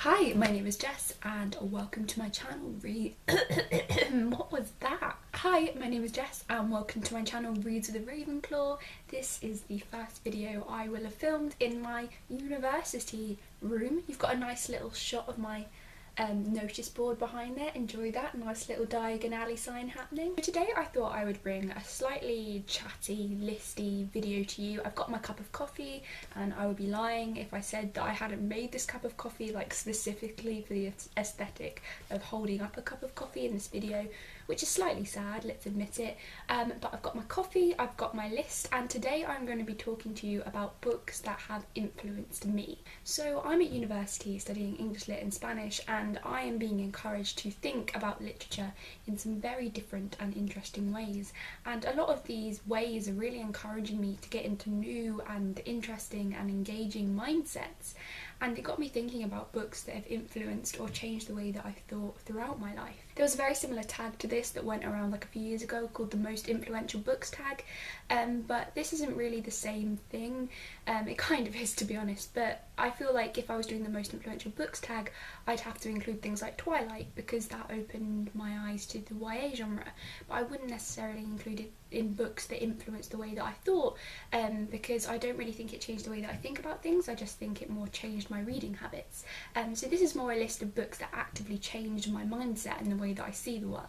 Hi, my name is Jess and welcome to my channel What was that? Hi, my name is Jess and welcome to my channel Reads with a Ravenclaw. This is the first video I will have filmed in my university room. You've got a nice little shot of my notice board behind there. Enjoy that, nice little Diagon Alley sign happening. Today I thought I would bring a slightly chatty, listy video to you. I've got my cup of coffee and I would be lying if I said that I hadn't made this cup of coffee like specifically for the aesthetic of holding up a cup of coffee in this video, which is slightly sad, let's admit it. But I've got my coffee, I've got my list, and today I'm going to be talking to you about books that have influenced me. So I'm at university studying English Lit and Spanish, and I am being encouraged to think about literature in some very different and interesting ways. And a lot of these ways are really encouraging me to get into new and interesting and engaging mindsets. And it got me thinking about books that have influenced or changed the way that I thought throughout my life. There was a very similar tag to this that went around like a few years ago called the Most Influential Books tag, but this isn't really the same thing. It kind of is, to be honest, but I feel like if I was doing the Most Influential Books tag, I'd have to include things like Twilight because that opened my eyes to the YA genre, but I wouldn't necessarily include it in books that influenced the way that I thought, because I don't really think it changed the way that I think about things. I just think it more changed my reading habits. So this is more a list of books that actively changed my mindset and the way that I see the world.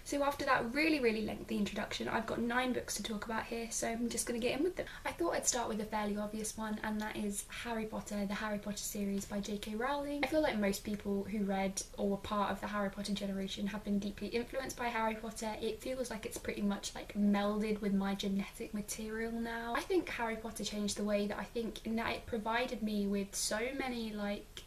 So after that really lengthy introduction, I've got 9 books to talk about here, so I'm just going to get in with them. I thought I'd start with a fairly obvious one, and that is Harry Potter, the Harry Potter series by J.K. Rowling. I feel like most people who read or were part of the Harry Potter generation have been deeply influenced by Harry Potter. It feels like it's pretty much like melded with my genetic material now. I think Harry Potter changed the way that I think, in that it provided me with so many like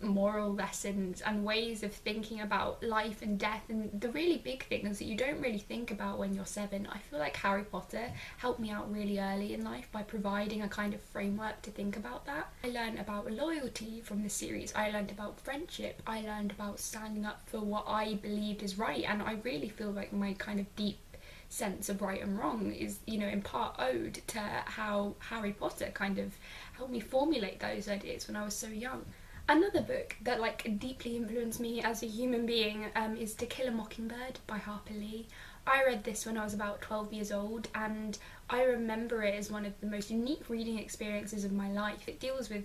moral lessons and ways of thinking about life and death and the really big things that you don't really think about when you're 7. I feel like Harry Potter helped me out really early in life by providing a kind of framework to think about that. I learned about loyalty from the series, I learned about friendship, I learned about standing up for what I believed is right, and I really feel like my kind of deep sense of right and wrong is, you know, in part owed to how Harry Potter kind of helped me formulate those ideas when I was so young. Another book that like deeply influenced me as a human being is To Kill a Mockingbird by Harper Lee. I read this when I was about 12 years old and I remember it as one of the most unique reading experiences of my life. It deals with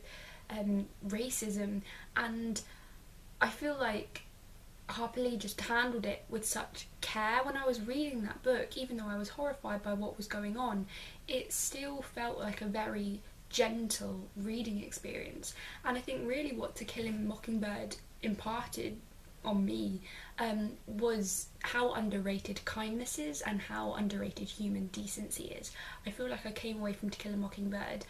racism, and I feel like Harper Lee just handled it with such care. When I was reading that book, even though I was horrified by what was going on, it still felt like a very gentle reading experience. And I think really what To Kill a Mockingbird imparted on me was how underrated kindness is and how underrated human decency is. I feel like I came away from To Kill a Mockingbird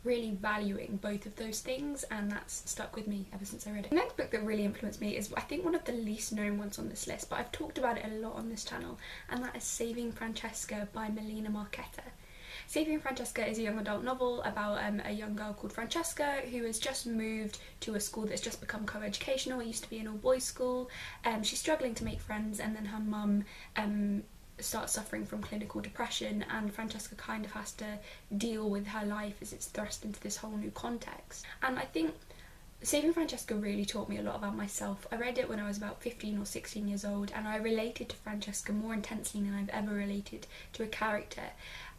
really valuing both of those things, and that's stuck with me ever since I read it. The next book that really influenced me is I think one of the least known ones on this list, but I've talked about it a lot on this channel, and that is Saving Francesca by Melina Marchetta. Saving Francesca is a young adult novel about a young girl called Francesca who has just moved to a school that's just become co-educational. It used to be an all-boys school. She's struggling to make friends, and then her mum starts suffering from clinical depression, and Francesca kind of has to deal with her life as it's thrust into this whole new context. And I think Saving Francesca really taught me a lot about myself. I read it when I was about 15 or 16 years old, and I related to Francesca more intensely than I've ever related to a character.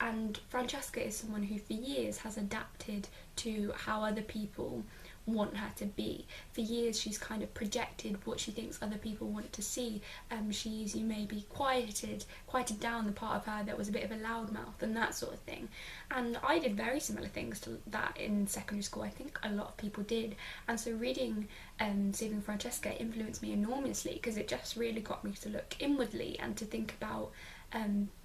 And Francesca is someone who for years has adapted to how other people want her to be. For years she's kind of projected what she thinks other people want to see. She's, you may be quieted down the part of her that was a bit of a loudmouth and that sort of thing. And I did very similar things to that in secondary school. I think a lot of people did. And so reading Saving Francesca influenced me enormously because it just really got me to look inwardly and to think about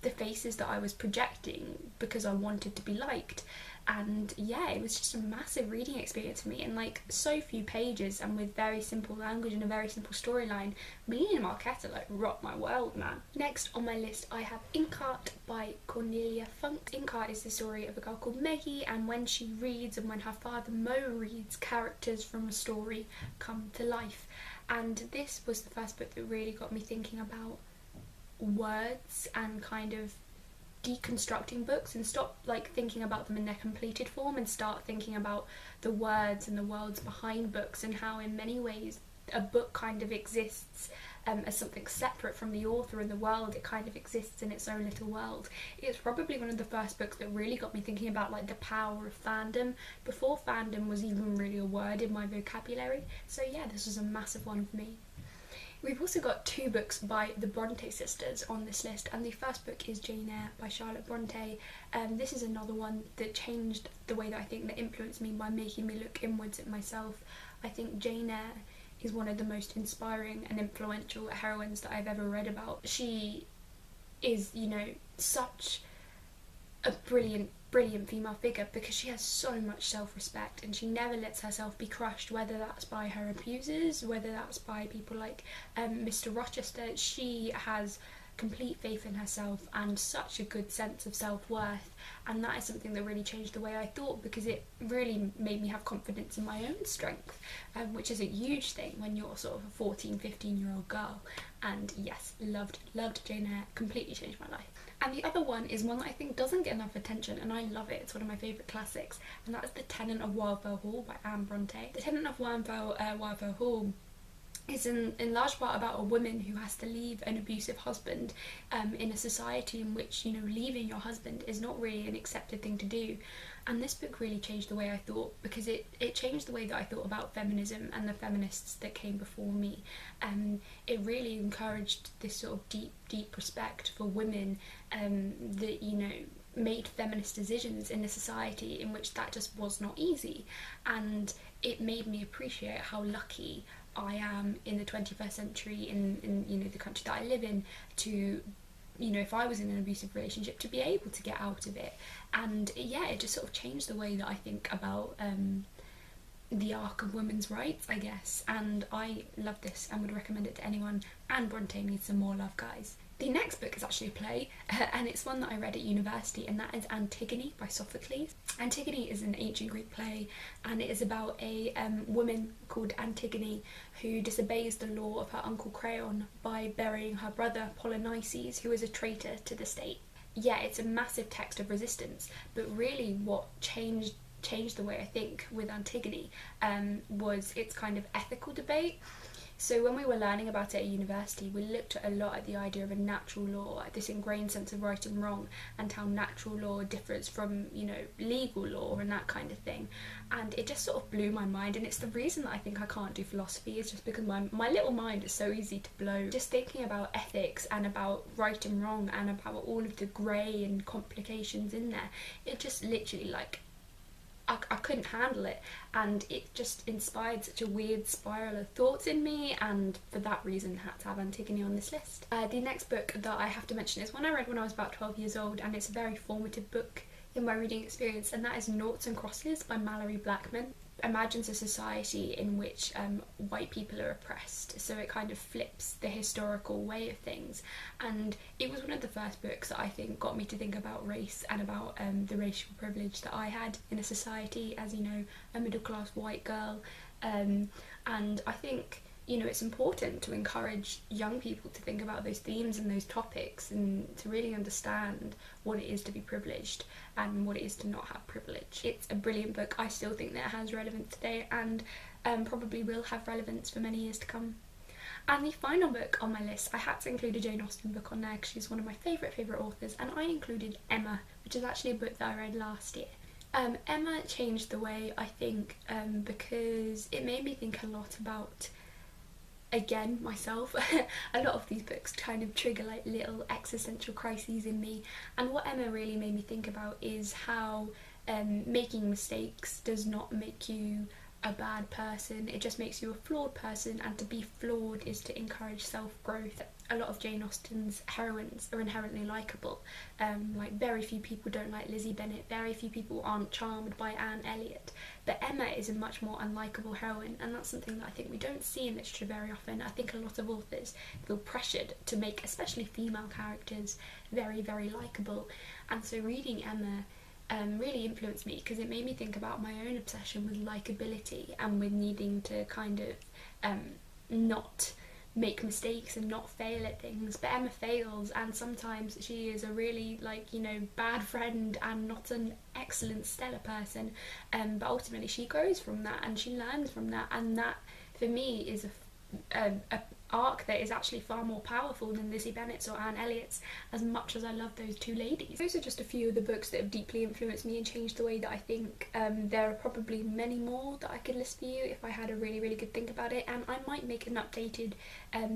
the faces that I was projecting because I wanted to be liked. And yeah, it was just a massive reading experience for me, in like so few pages and with very simple language and a very simple storyline. Melina Marchetta like rocked my world, man. Next on my list I have Inkheart by Cornelia Funk. Inkheart is the story of a girl called Maggie, and when she reads and when her father Mo reads, characters from a story come to life. And this was the first book that really got me thinking about words and kind of deconstructing books and stop like thinking about them in their completed form and start thinking about the words and the worlds behind books, and how in many ways a book kind of exists as something separate from the author and the world. It kind of exists in its own little world. It's probably one of the first books that really got me thinking about like the power of fandom, before fandom was even really a word in my vocabulary. So yeah, this was a massive one for me. We've also got 2 books by the Bronte sisters on this list, and the first book is Jane Eyre by Charlotte Bronte. This is another one that changed the way that I think, that influenced me by making me look inwards at myself. I think Jane Eyre is one of the most inspiring and influential heroines that I've ever read about. She is, you know, such a brilliant female figure because she has so much self-respect and she never lets herself be crushed, whether that's by her abusers, whether that's by people like Mr. Rochester. She has complete faith in herself and such a good sense of self-worth, and that is something that really changed the way I thought, because it really made me have confidence in my own strength, which is a huge thing when you're sort of a 14-15-year-old girl. And yes, loved Jane Eyre, completely changed my life. And the other one is one that I think doesn't get enough attention, and I love it. It's one of my favourite classics, and that is The Tenant of Wildfell Hall by Anne Bronte. The Tenant of Wildfell Hall is in large part about a woman who has to leave an abusive husband in a society in which, you know, leaving your husband is not really an accepted thing to do. And this book really changed the way I thought, because it changed the way that I thought about feminism and the feminists that came before me. It really encouraged this sort of deep respect for women that, you know, made feminist decisions in a society in which that just was not easy. And it made me appreciate how lucky I am in the 21st century, in you know, the country that I live in, to, you know, if I was in an abusive relationship, to be able to get out of it. And yeah, it just sort of changed the way that I think about the arc of women's rights, I guess. And I love this and would recommend it to anyone. Anne Bronte needs some more love, guys. The next book is actually a play, and it's one that I read at university, and that is Antigone by Sophocles. Antigone is an ancient Greek play, and it is about a woman called Antigone who disobeys the law of her uncle Creon by burying her brother Polynices, who is a traitor to the state. Yeah, it's a massive text of resistance, but really what changed the way I think with Antigone was its kind of ethical debate. So when we were learning about it at university, we looked a lot at the idea of a natural law, this ingrained sense of right and wrong, and how natural law differs from, you know, legal law and that kind of thing. And it just sort of blew my mind, and it's the reason that I think I can't do philosophy, is just because my little mind is so easy to blow. Just thinking about ethics and about right and wrong and about all of the grey and complications in there, it just literally, like, I couldn't handle it, and it just inspired such a weird spiral of thoughts in me, and for that reason had to have Antigone on this list. The next book that I have to mention is one I read when I was about 12 years old, and it's a very formative book in my reading experience, and that is Noughts and Crosses by Mallory Blackman. Imagines a society in which white people are oppressed, so it kind of flips the historical way of things, and it was one of the first books that I think got me to think about race and about the racial privilege that I had in a society as, you know, a middle class white girl, and I think, you know, it's important to encourage young people to think about those themes and those topics, and to really understand what it is to be privileged and what it is to not have privilege. It's a brilliant book. I still think that it has relevance today, and probably will have relevance for many years to come. And the final book on my list, I had to include a Jane Austen book on there because she's one of my favourite authors, and I included Emma, which is actually a book that I read last year. Emma changed the way I think, because it made me think a lot about, again, myself. A lot of these books kind of trigger like little existential crises in me, and what Emma really made me think about is how making mistakes does not make you a bad person, it just makes you a flawed person, and to be flawed is to encourage self-growth. A lot of Jane Austen's heroines are inherently likeable, like very few people don't like Lizzie Bennet, very few people aren't charmed by Anne Elliot, but Emma is a much more unlikable heroine, and that's something that I think we don't see in literature very often. I think a lot of authors feel pressured to make especially female characters very, very likeable, and so reading Emma really influenced me because it made me think about my own obsession with likability and with needing to kind of not make mistakes and not fail at things, but Emma fails, and sometimes she is a really, like, you know, bad friend and not an excellent stellar person, but ultimately she grows from that and she learns from that, and that for me is a arc that is actually far more powerful than Lizzie Bennet's or Anne Elliot's, as much as I love those two ladies. Those are just a few of the books that have deeply influenced me and changed the way that I think. There are probably many more that I could list for you if I had a really good think about it, and I might make an updated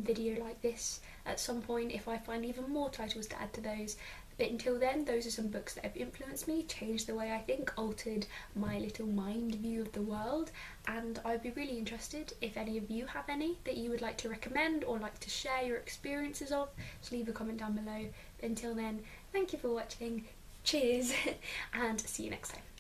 video like this at some point if I find even more titles to add to those. But until then, those are some books that have influenced me, changed the way I think, altered my little mind view of the world, and I'd be really interested if any of you have any that you would like to recommend or like to share your experiences of. Just leave a comment down below. But until then, thank you for watching, cheers, and see you next time.